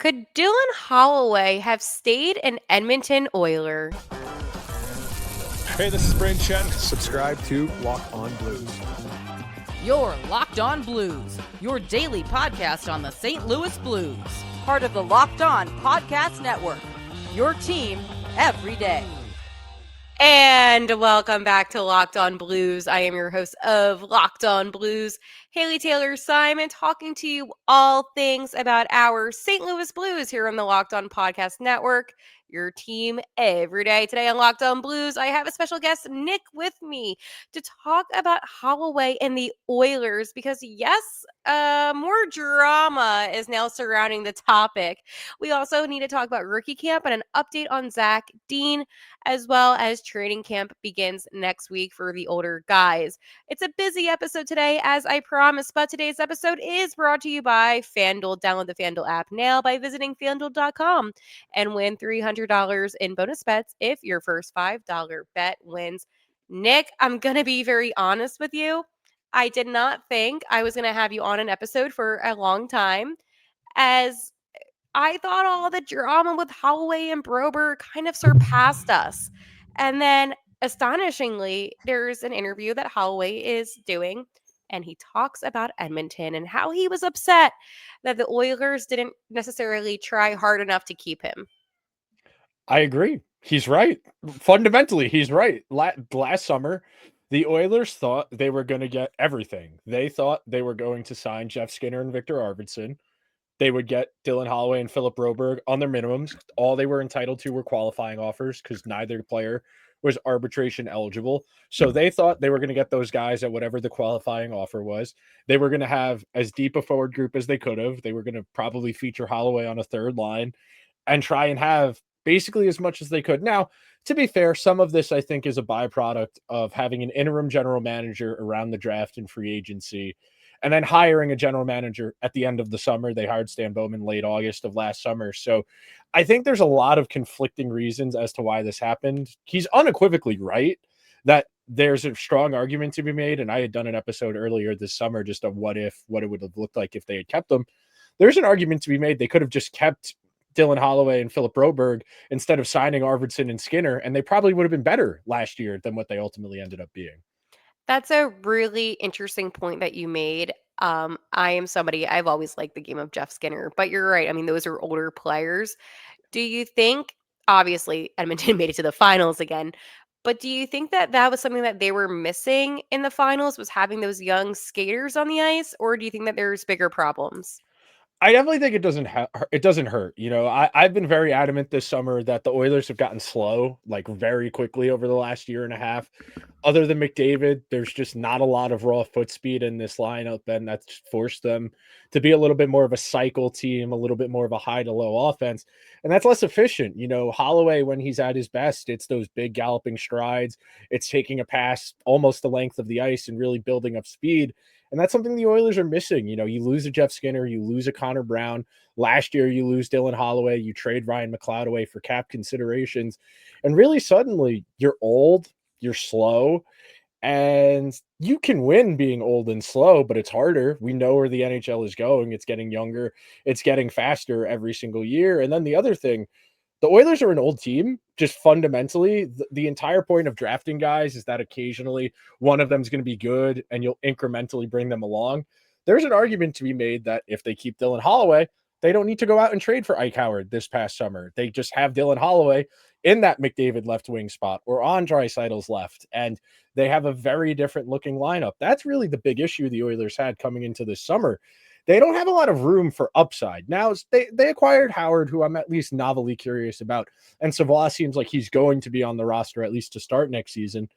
Could Dylan Holloway have stayed an Edmonton Oiler? Hey, this is Brain Chen. Subscribe to Lock On Blues. You're Locked On Blues, your daily podcast on the St. Louis Blues. Part of the Locked On Podcast Network, your team every day. And welcome back to Locked On Blues. I am your host of Locked On Blues, Haley Taylor Simon, talking to you all things about our St. Louis Blues here on the Locked On Podcast Network, your team every day. Today on Locked On Blues, I have a special guest, Nick, with me to talk about Holloway and the Oilers because, yes, more drama is now surrounding the topic. We also need to talk about rookie camp and an update on Zack Dean, as well as training camp begins next week for the older guys. It's a busy episode today, as I promised, but today's episode is brought to you by FanDuel. Download the FanDuel app now by visiting FanDuel.com and win $300 in bonus bets if your first $5 bet wins. Nick, I'm going to be very honest with you. I did not think I was going to have you on an episode for a long time, as I thought all the drama with Holloway and Broberg kind of surpassed us. And then, astonishingly, there's an interview that Holloway is doing, and he talks about Edmonton and how he was upset that the Oilers didn't necessarily try hard enough to keep him. I agree. He's right. Fundamentally, he's right. Last summer, the Oilers thought they were going to get everything. They thought they were going to sign Jeff Skinner and Victor Arvidsson. They would get Dylan Holloway and Philip Broberg on their minimums. All they were entitled to were qualifying offers because neither player was arbitration eligible. So they thought they were going to get those guys at whatever the qualifying offer was. They were going to have as deep a forward group as they could have. They were going to probably feature Holloway on a third line and try and have basically as much as they could. Now, to be fair, some of this I think is a byproduct of having an interim general manager around the draft and free agency, and then hiring a general manager at the end of the summer. They hired Stan Bowman late August of last summer. So I think there's a lot of conflicting reasons as to why this happened. He's unequivocally right that there's a strong argument to be made. And I had done an episode earlier this summer just of what it would have looked like if they had kept them. There's an argument to be made. They could have just kept Dylan Holloway and Philip Broberg instead of signing Arvidsson and Skinner, and they probably would have been better last year than what they ultimately ended up being. That's a really interesting point that you made. I am somebody, I've always liked the game of Jeff Skinner, but you're right. I mean, those are older players. Do you think, obviously, Edmonton made it to the finals again, but do you think that that was something that they were missing in the finals, was having those young skaters on the ice, or do you think that there's bigger problems? I definitely think it doesn't hurt. You know, I've been very adamant this summer that the Oilers have gotten slow, like very quickly over the last year and a half. Other than McDavid, there's just not a lot of raw foot speed in this lineup, and that's forced them to be a little bit more of a cycle team, a little bit more of a high to low offense, and that's less efficient. You know, Holloway, when he's at his best, it's those big galloping strides. It's taking a pass almost the length of the ice and really building up speed. And that's something the Oilers are missing. You know, you lose a Jeff Skinner, you lose a Connor Brown. Last year, you lose Dylan Holloway. You trade Ryan McLeod away for cap considerations. And really, suddenly, you're old, you're slow, and you can win being old and slow, but it's harder. We know where the NHL is going. It's getting younger, it's getting faster every single year. And then the other thing, the Oilers are an old team. Just fundamentally, the entire point of drafting guys is that occasionally one of them is going to be good and you'll incrementally bring them along. There's an argument to be made that if they keep Dylan Holloway, they don't need to go out and trade for Ike Howard this past summer. They just have Dylan Holloway in that McDavid left wing spot or on Draisaitl's left, and they have a very different looking lineup. That's really the big issue the Oilers had coming into this summer. They don't have a lot of room for upside. Now, they acquired Howard, who I'm at least novelly curious about, and Savoie seems like he's going to be on the roster at least to start next season.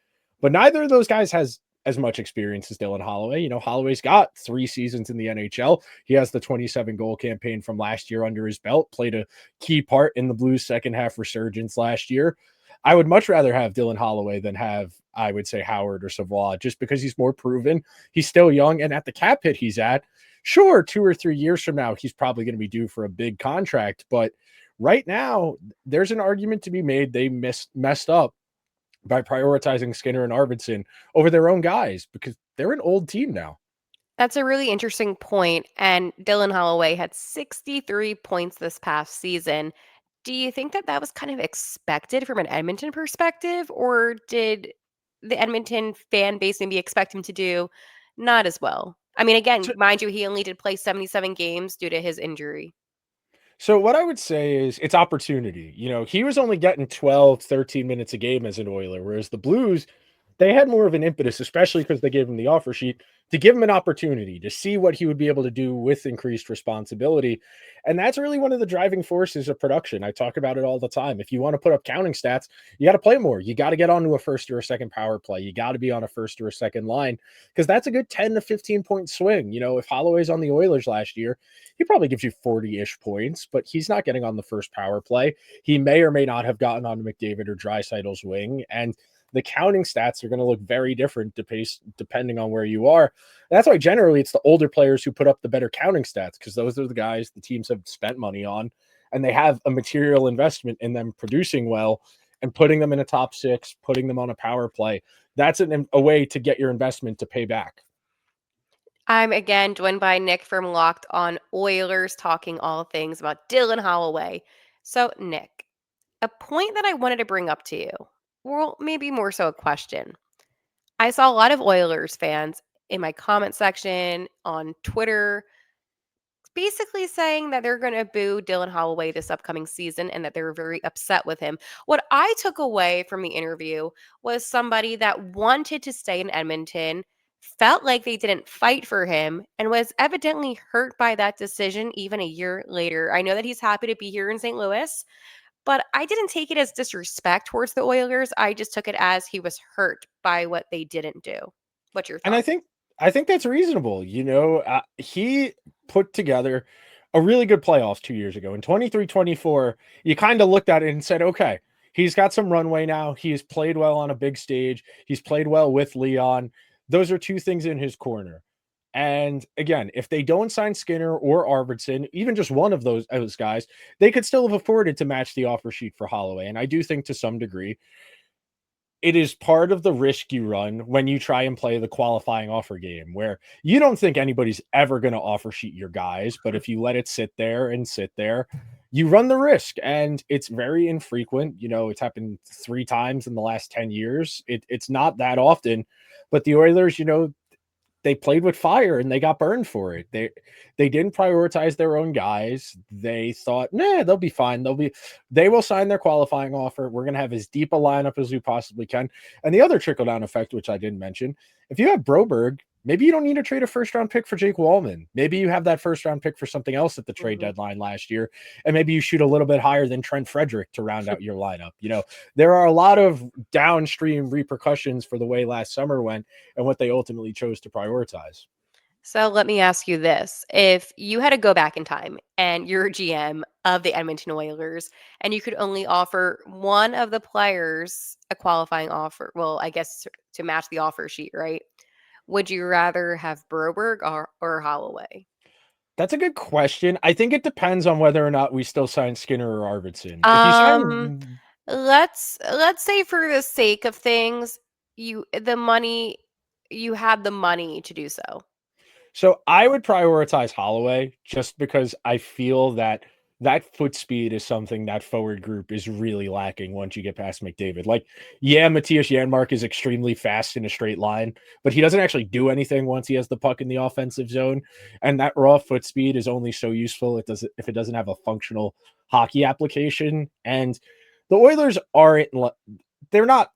But neither of those guys has as much experience as Dylan Holloway. You know, Holloway's got 3 seasons in the NHL. He has the 27 goal campaign from last year under his belt, played a key part in the Blues' second half resurgence last year. I would much rather have Dylan Holloway than have, I would say, Howard or Savoie, just because he's more proven. He's still young, and at the cap hit he's at, sure, 2 or 3 years from now, he's probably going to be due for a big contract. But right now, there's an argument to be made they messed up by prioritizing Skinner and Arvidsson over their own guys because they're an old team now. That's a really interesting point, and Dylan Holloway had 63 points this past season. Do you think that that was kind of expected from an Edmonton perspective, or did the Edmonton fan base maybe expect him to do not as well? I mean, again, mind you, he only did play 77 games due to his injury. So what I would say is it's opportunity. He was only getting 12, 13 minutes a game as an Oiler, whereas the Blues, they had more of an impetus, especially because they gave him the offer sheet to give him an opportunity to see what he would be able to do with increased responsibility. And that's really one of the driving forces of production. I talk about it all the time. If you want to put up counting stats, you got to play more. You got to get onto a first or a second power play. You got to be on a first or a second line because that's a good 10 to 15 point swing. If Holloway's on the Oilers last year, he probably gives you 40-ish points, but he's not getting on the first power play. He may or may not have gotten on McDavid or Draisaitl's wing, and the counting stats are going to look very different depending on where you are. And that's why generally it's the older players who put up the better counting stats because those are the guys the teams have spent money on, and they have a material investment in them producing well and putting them in a top six, putting them on a power play. That's a way to get your investment to pay back. I'm again joined by Nick from Locked on Oilers, talking all things about Dylan Holloway. So, Nick, a point that I wanted to bring up to you, well, maybe more so a question. I saw a lot of Oilers fans in my comment section on Twitter basically saying that they're going to boo Dylan Holloway this upcoming season and that they were very upset with him. What I took away from the interview was somebody that wanted to stay in Edmonton, felt like they didn't fight for him, and was evidently hurt by that decision even a year later. I know that he's happy to be here in St. Louis, but I didn't take it as disrespect towards the Oilers. I just took it as he was hurt by what they didn't do. What's your And thought? I think that's reasonable. He put together a really good playoffs 2 years ago. In 23-24, you kind of looked at it and said, okay, he's got some runway now. He's played well on a big stage. He's played well with Leon. Those are two things in his corner. And again, if they don't sign Skinner or Arvidsson, even just one of those guys, they could still have afforded to match the offer sheet for Holloway. And I do think to some degree, it is part of the risk you run when you try and play the qualifying offer game where you don't think anybody's ever going to offer sheet your guys. But if you let it sit there, you run the risk. And it's very infrequent. It's happened 3 times in the last 10 years. It's not that often. But the Oilers, they played with fire and they got burned for it. They didn't prioritize their own guys. They thought, nah, they'll be fine. They will sign their qualifying offer. We're gonna have as deep a lineup as we possibly can. And the other trickle down effect, which I didn't mention, if you have Broberg, maybe you don't need to trade a first round pick for Jake Wallman. Maybe you have that first round pick for something else at the trade deadline last year, and maybe you shoot a little bit higher than Trent Frederick to round out your lineup. There are a lot of downstream repercussions for the way last summer went and what they ultimately chose to prioritize. So let me ask you this. If you had to go back in time and you're GM of the Edmonton Oilers and you could only offer one of the players a qualifying offer, well, I guess to match the offer sheet, right? Would you rather have Broberg or Holloway? That's a good question. I think it depends on whether or not we still sign Skinner or Arvidsson. If you Um, sign let's say for the sake of things, you have the money to do so. So I would prioritize Holloway just because I feel that foot speed is something that forward group is really lacking once you get past McDavid. Like, yeah, Matthias Janmark is extremely fast in a straight line, but he doesn't actually do anything once he has the puck in the offensive zone. And that raw foot speed is only so useful if it doesn't have a functional hockey application. And the Oilers aren't they're not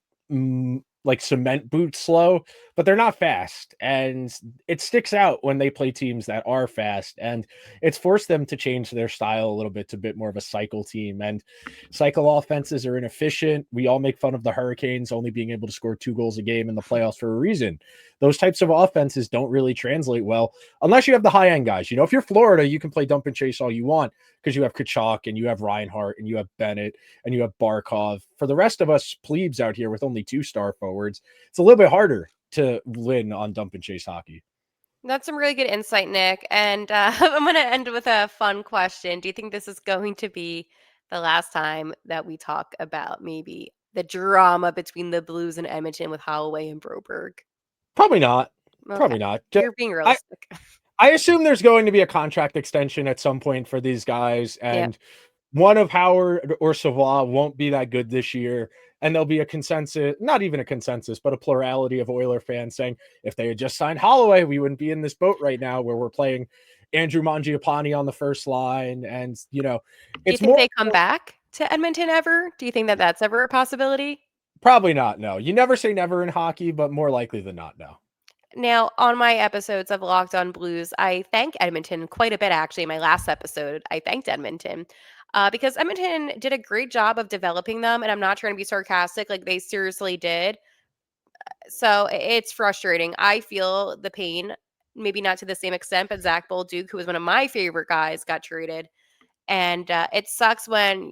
like cement boot slow, but they're not fast. And it sticks out when they play teams that are fast. And it's forced them to change their style a little bit to a bit more of a cycle team. And cycle offenses are inefficient. We all make fun of the Hurricanes only being able to score 2 goals a game in the playoffs for a reason. Those types of offenses don't really translate well unless you have the high end guys. If you're Florida, you can play dump and chase all you want because you have Kachuk and you have Reinhart and you have Bennett and you have Barkov. For the rest of us plebes out here with only 2-star forwards, it's a little bit harder to win on dump and chase hockey. That's some really good insight, Nick. And I'm going to end with a fun question. Do you think this is going to be the last time that we talk about maybe the drama between the Blues and Edmonton with Holloway and Broberg? Probably not. Okay. Probably not. You're being I realistic. I assume there's going to be a contract extension at some point for these guys, Yep. and one of Howard or Savoie won't be that good this year. And there'll be a consensus, not even a consensus, but a plurality of Oiler fans saying if they had just signed Holloway, we wouldn't be in this boat right now where we're playing Andrew Mangiapane on the first line. And, Do you it's think more they come back to Edmonton ever? Do you think that that's ever a possibility? probably not. No, you never say never in hockey, but more likely than not, no. Now, on my episodes of Locked On Blues, I thank Edmonton quite a bit, actually. My last episode, I thanked Edmonton because Edmonton did a great job of developing them. And I'm not trying to be sarcastic, like they seriously did. So it's frustrating. I feel the pain, maybe not to the same extent, but Zach Bolduc, who was one of my favorite guys, got traded. And it sucks when,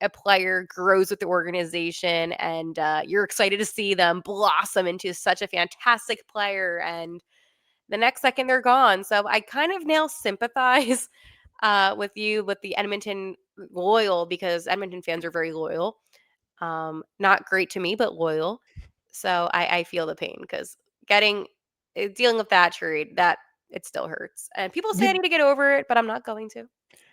a player grows with the organization and you're excited to see them blossom into such a fantastic player. And the next second they're gone. So I kind of now sympathize with you with the Edmonton loyal because Edmonton fans are very loyal. Not great to me, but loyal. So I feel the pain because dealing with that trade, that it still hurts. And people say I You need to get over it, but I'm not going to.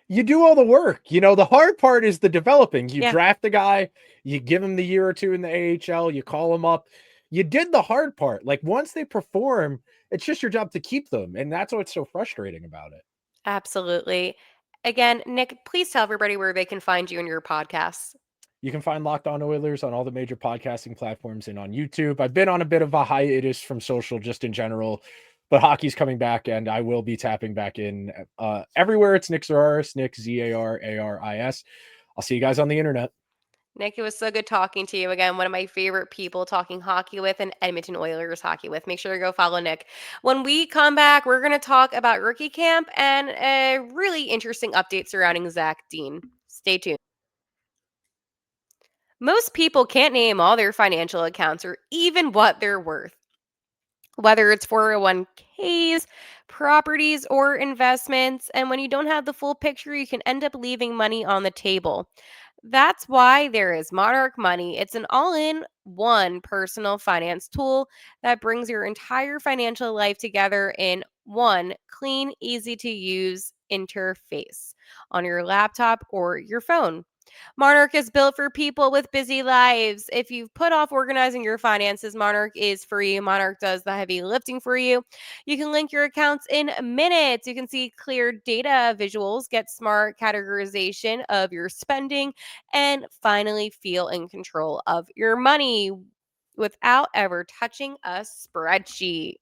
you do all the work. The hard part is the developing. You Yeah. draft a guy, you give him the year or two in the AHL, you call him up. You did the hard part. Like once they perform, it's just your job to keep them. And that's what's so frustrating about it. Absolutely. Again, Nick, please tell everybody where they can find you in your podcasts. You can find Locked On Oilers on all the major podcasting platforms and on YouTube. I've been on a bit of a hiatus from social just in general, but hockey's coming back and I will be tapping back in everywhere. It's Nick Zararis, Nick Zararis. I'll see you guys on the internet. Nick, it was so good talking to you again. One of my favorite people talking hockey with and Edmonton Oilers hockey with. Make sure to go follow Nick. When we come back, we're going to talk about rookie camp and a really interesting update surrounding Zack Dean. Stay tuned. Most people can't name all their financial accounts or even what they're worth, whether it's 401ks, properties, or investments. And when you don't have the full picture, you can end up leaving money on the table. That's why there is Monarch Money. It's an all in one personal finance tool that brings your entire financial life together in one clean, easy to use interface on your laptop or your phone. Monarch is built for people with busy lives. If you've put off organizing your finances, Monarch is free. Monarch does the heavy lifting for you. You can link your accounts in minutes. You can see clear data visuals, get smart categorization of your spending, and finally feel in control of your money without ever touching a spreadsheet.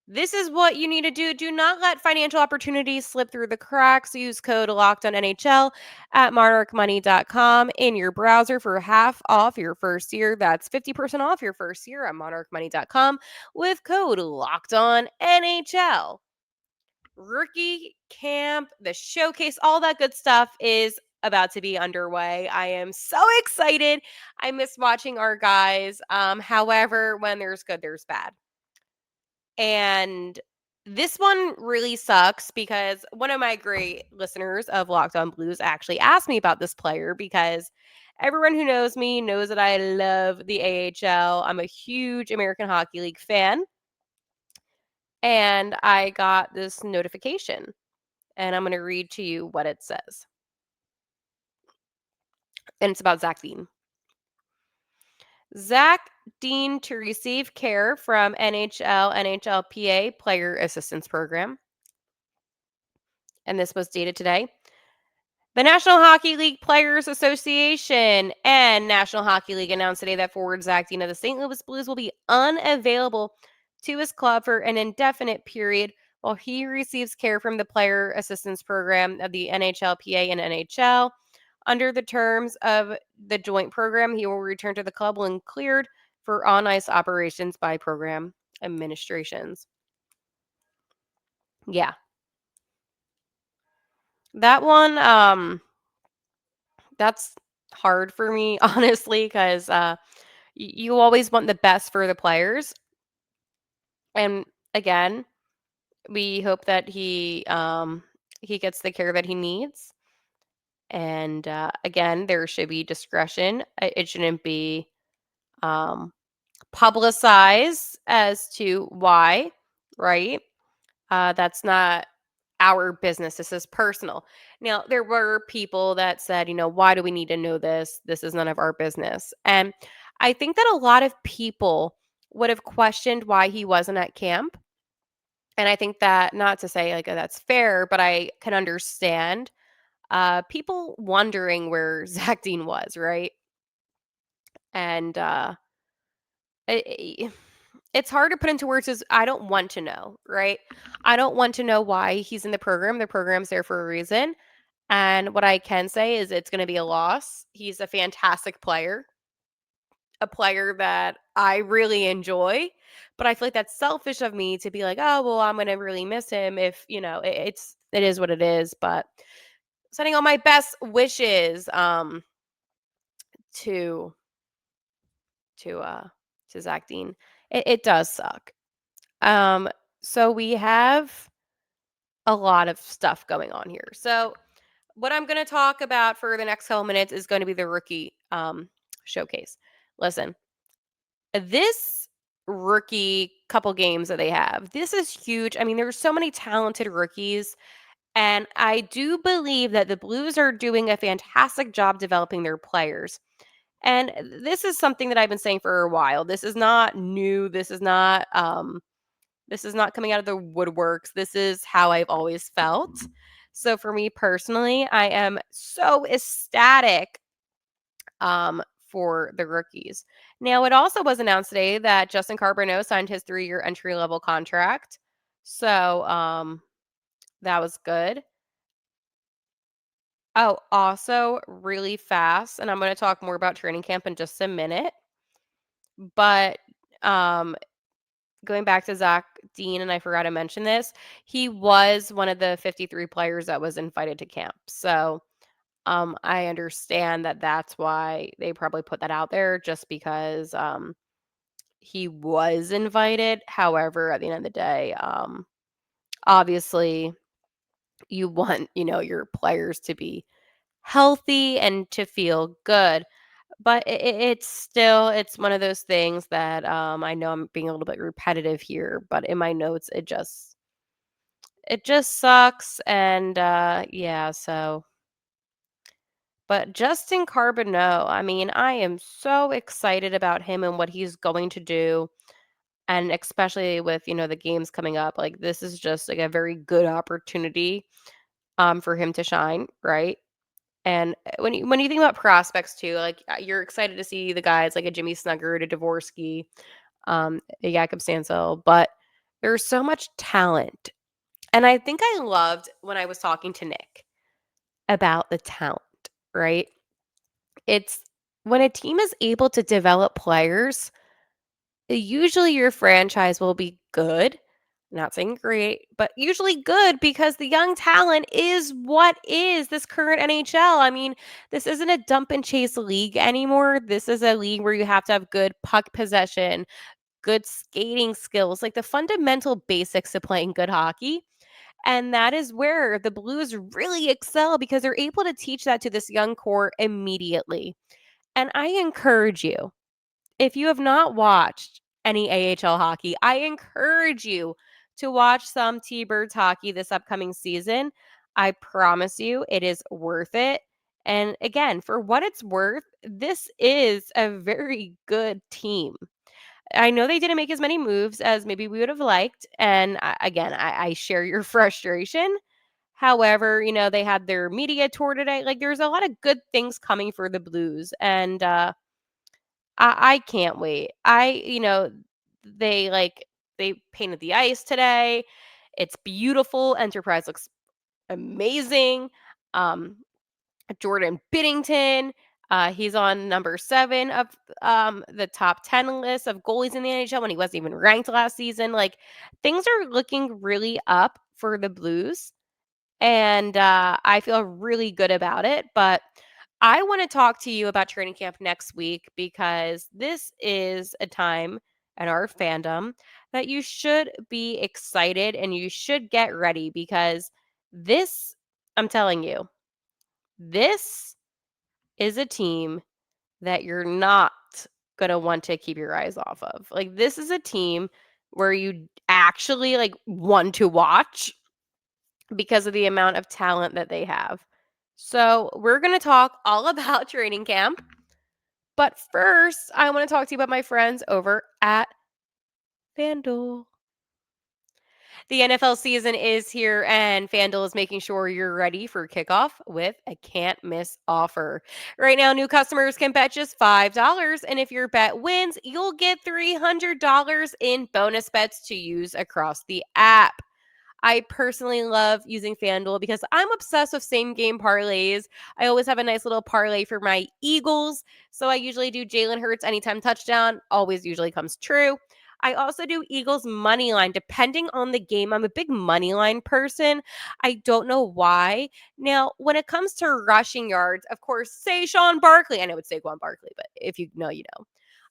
This is what you need to do. Do not let financial opportunities slip through the cracks. Use code LOCKEDONNHL at monarchmoney.com in your browser for half off your first year. That's 50% off your first year at monarchmoney.com with code LOCKEDONNHL. Rookie camp, the showcase, all that good stuff is about to be underway. I am so excited. I miss watching our guys. However, when there's good, there's bad. And this one really sucks because one of my great listeners of Locked On Blues actually asked me about this player because everyone who knows me knows that I love the AHL. I'm a huge American Hockey League fan. And I got this notification, and I'm going to read to you what it says. And it's about Zack Dean. Zack Dean to receive care from NHLPA Player Assistance Program. And this was dated today. The National Hockey League Players Association and National Hockey League announced today that forward Zack Dean of the St. Louis Blues will be unavailable to his club for an indefinite period while he receives care from the Player Assistance Program of the NHLPA and NHL. Under the terms of the joint program, he will return to the club when cleared for on-ice operations by program administrations. Yeah. That one, that's hard for me, honestly, because you always want the best for the players. And again, we hope that he gets the care that he needs. And again, there should be discretion. It shouldn't be publicize as to why, right? That's not our business. This is personal. Now, there were people that said, why do we need to know this? This is none of our business. And I think that a lot of people would have questioned why he wasn't at camp. And I think that, not to say like that's fair, but I can understand people wondering where Zack Dean was, right? And it, it's hard to put into words as I don't want to know, right? I don't want to know why he's in the program. The program's there for a reason. And what I can say is it's going to be a loss. He's a fantastic player, a player that I really enjoy. But I feel like that's selfish of me to be like, oh, well, I'm going to really miss him if, it is what it is. But sending all my best wishes to to uh to Zack Dean. It does suck. Um, so we have a lot of stuff going on here. So what I'm going to talk about for the next couple minutes is going to be the rookie showcase. Listen, this rookie couple games that they have, this is huge. I mean, there's so many talented rookies, and I do believe that the Blues are doing a fantastic job developing their players. And this is something that I've been saying for a while. This is not new. This is not coming out of the woodworks. This is how I've always felt. So for me personally, I am so ecstatic for the rookies. Now, it also was announced today that Justin Carbonneau signed his 3-year entry-level contract. So that was good. Oh, also really fast, and I'm going to talk more about training camp in just a minute. But um going back to Zack Dean, and I forgot to mention this, he was one of the 53 players that was invited to camp. So I understand that that's why they probably put that out there, just because he was invited. However, at the end of the day, obviously you want, your players to be healthy and to feel good. But it's one of those things that I know I'm being a little bit repetitive here, but in my notes it just sucks. And yeah, so but Justin Carbonneau, I mean, I am so excited about him and what he's going to do. And especially with, the games coming up, like this is just like a very good opportunity for him to shine, right? And when you think about prospects too, like you're excited to see the guys like a Jimmy Snugger, a Dvorsky, a Jakob Stansel, but there's so much talent. And I think I loved when I was talking to Nick about the talent, right? It's when a team is able to develop players, usually your franchise will be good. Not saying great, but usually good because the young talent is what is this current NHL. I mean, this isn't a dump and chase league anymore. This is a league where you have to have good puck possession, good skating skills, like the fundamental basics to playing good hockey. And that is where the Blues really excel because they're able to teach that to this young core immediately. And I encourage you, if you have not watched any AHL hockey, I encourage you to watch some T-Birds hockey this upcoming season. I promise you it is worth it. And again, for what it's worth, this is a very good team. I know they didn't make as many moves as maybe we would have liked. And again, I share your frustration. However, they had their media tour today. Like, there's a lot of good things coming for the Blues. And I can't wait. They painted the ice today. It's beautiful. Enterprise looks amazing. Um, Jordan Biddington, he's on number 7 of the top 10 list of goalies in the NHL when he wasn't even ranked last season. Like, things are looking really up for the Blues, and I feel really good about it. But I want to talk to you about training camp next week because this is a time in our fandom that you should be excited and you should get ready because this, I'm telling you, this is a team that you're not going to want to keep your eyes off of. Like, this is a team where you actually like want to watch because of the amount of talent that they have. So, we're going to talk all about training camp. But first, I want to talk to you about my friends over at FanDuel. The NFL season is here, and FanDuel is making sure you're ready for kickoff with a can't miss offer. Right now, new customers can bet just $5, and if your bet wins, you'll get $300 in bonus bets to use across the app. I personally love using FanDuel because I'm obsessed with same game parlays. I always have a nice little parlay for my Eagles. So I usually do Jalen Hurts anytime touchdown, always usually comes true. I also do Eagles money line depending on the game. I'm a big money line person. I don't know why. Now, when it comes to rushing yards, of course, say Sean Barkley. I know it's Saquon Barkley, but if you know, you know.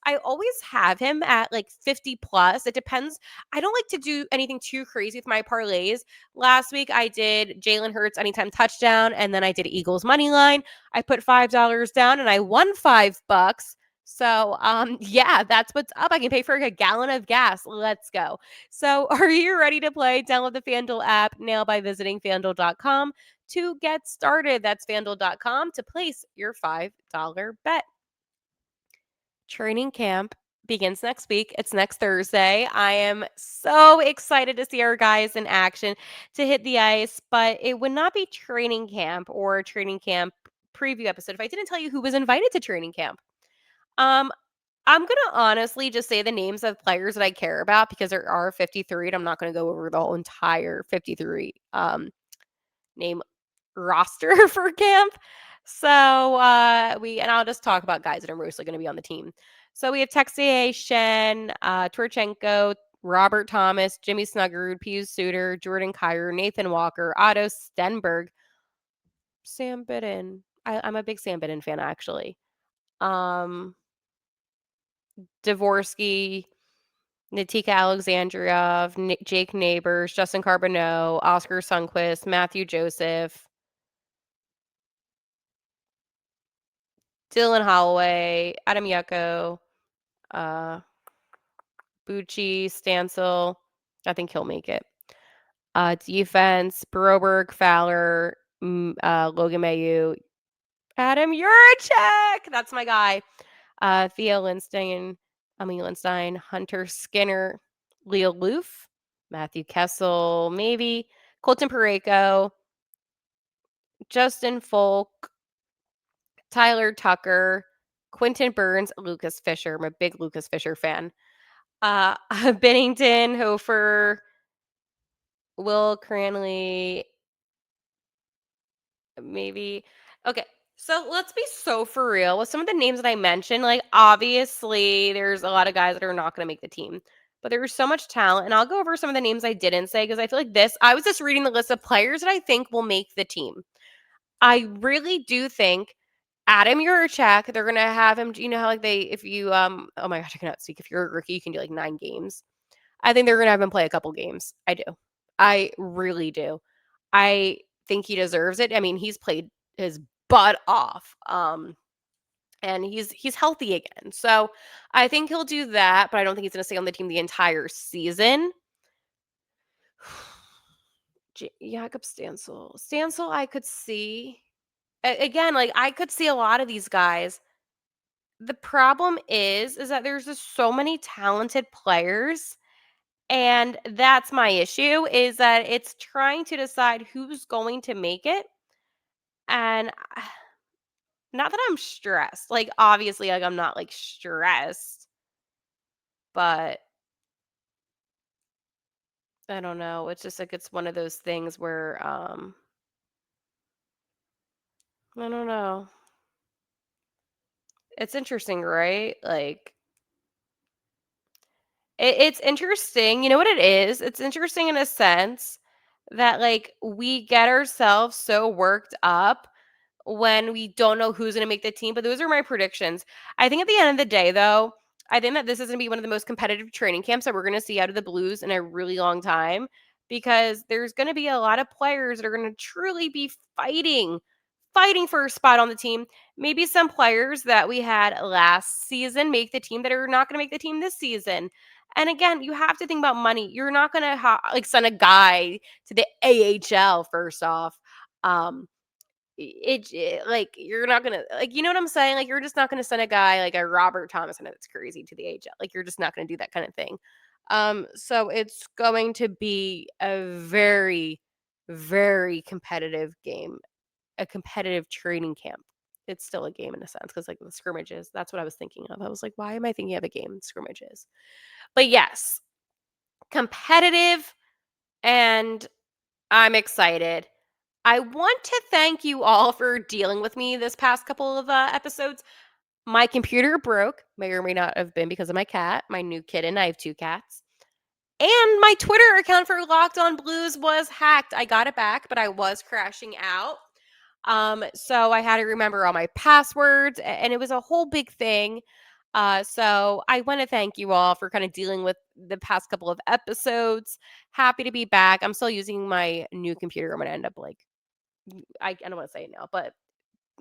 I always have him at like 50 plus. It depends. I don't like to do anything too crazy with my parlays. Last week I did Jalen Hurts anytime touchdown, and then I did Eagles money line. I put $5 down and I won $5. So yeah, that's what's up. I can pay for a gallon of gas. Let's go. So are you ready to play? Download the FanDuel app now by visiting FanDuel.com to get started. That's FanDuel.com to place your $5 bet. Training camp begins next week. It's next Thursday. I am so excited to see our guys in action to hit the ice, but it would not be training camp or training camp preview episode if I didn't tell you who was invited to training camp. Um, I'm going to honestly just say the names of players that I care about because there are 53, and I'm not going to go over the whole entire 53 name roster for camp. So and I'll just talk about guys that are mostly going to be on the team. So we have Texier, Shen, Turchenko, Robert Thomas, Jimmy Snuggerud, Pius Suter, Jordan Kyer, Nathan Walker, Otto Stenberg, Sam Bidden. I'm a big Sam Bidden fan, actually. Dvorsky, Natika Alexandrov, Jake Neighbors, Justin Carbonneau, Oscar Sundquist, Matthew Joseph, Dylan Holloway, Adam Yucko, Bucci, Stancil. I think he'll make it. Defense, Broberg, Fowler, Logan Mayu, Adam Juracek. That's my guy. Theo Lindstein, Hunter Skinner, Leo Loof, Matthew Kessel, maybe, Colton Pareko, Justin Folk, Tyler Tucker, Quentin Burns, Lucas Fisher. I'm a big Lucas Fisher fan. Bennington, Hofer, Will Cranley, maybe. Okay, so let's be so for real with some of the names that I mentioned. Like, obviously, there's a lot of guys that are not going to make the team, but there's so much talent. And I'll go over some of the names I didn't say because I feel like I was just reading the list of players that I think will make the team. I really do think Adam Juracek, they're gonna have him. You know how like if you oh my gosh, I cannot speak. If you're a rookie, you can do like 9 games. I think they're gonna have him play a couple games. I do. I really do. I think he deserves it. I mean, he's played his butt off. And he's healthy again. So I think he'll do that, but I don't think he's gonna stay on the team the entire season. Jakob Stancil. Stancil, I could see. Again, like I could see a lot of these guys. The problem is that there's just so many talented players, and that's my issue is that it's trying to decide who's going to make it. And not that I'm stressed. Like obviously like I'm not like stressed, but I don't know. It's just like it's one of those things where I don't know. It's interesting, right? Like it's interesting. You know what it is? It's interesting in a sense that like we get ourselves so worked up when we don't know who's going to make the team. But those are my predictions. I think at the end of the day, though, I think that this is going to be one of the most competitive training camps that we're going to see out of the Blues in a really long time because there's going to be a lot of players that are going to truly be fighting fighting for a spot on the team. Maybe some players that we had last season make the team that are not going to make the team this season. And again, you have to think about money. You're not going to send a guy to the AHL first off. Like you're not gonna, like, you know what I'm saying? Like, you're just not gonna send a guy like a Robert Thomas. I know that's crazy, to the AHL. Like, you're just not gonna do that kind of thing. So it's going to be a very, very competitive game, a competitive training camp. It's still a game in a sense, because like the scrimmages, that's what I was thinking of. I was like, why am I thinking of a game? Scrimmages. But yes, competitive, and I'm excited. I want to thank you all for dealing with me this past couple of episodes. My computer broke, may or may not have been because of my cat, my new kitten. I have 2 cats. And my Twitter account for Locked On Blues was hacked. I got it back, but I was crashing out. So I had to remember all my passwords, and it was a whole big thing. So I want to thank you all for kind of dealing with the past couple of episodes. Happy to be back. I'm still using my new computer. I'm going to end up like, I don't want to say it now, but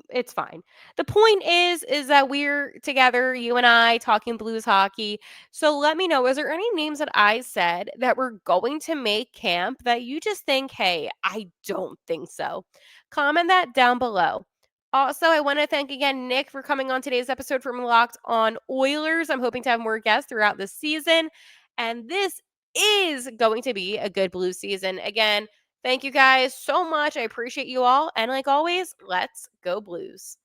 it's fine. The point is that we're together, you and I, talking Blues hockey. So let me know, is there any names that I said that were going to make camp that you just think, hey, I don't think so? Comment that down below. Also, I want to thank again Nick for coming on today's episode from Locked On Oilers. I'm hoping to have more guests throughout the season. And this is going to be a good Blues season. Again, thank you guys so much. I appreciate you all. And like always, let's go Blues.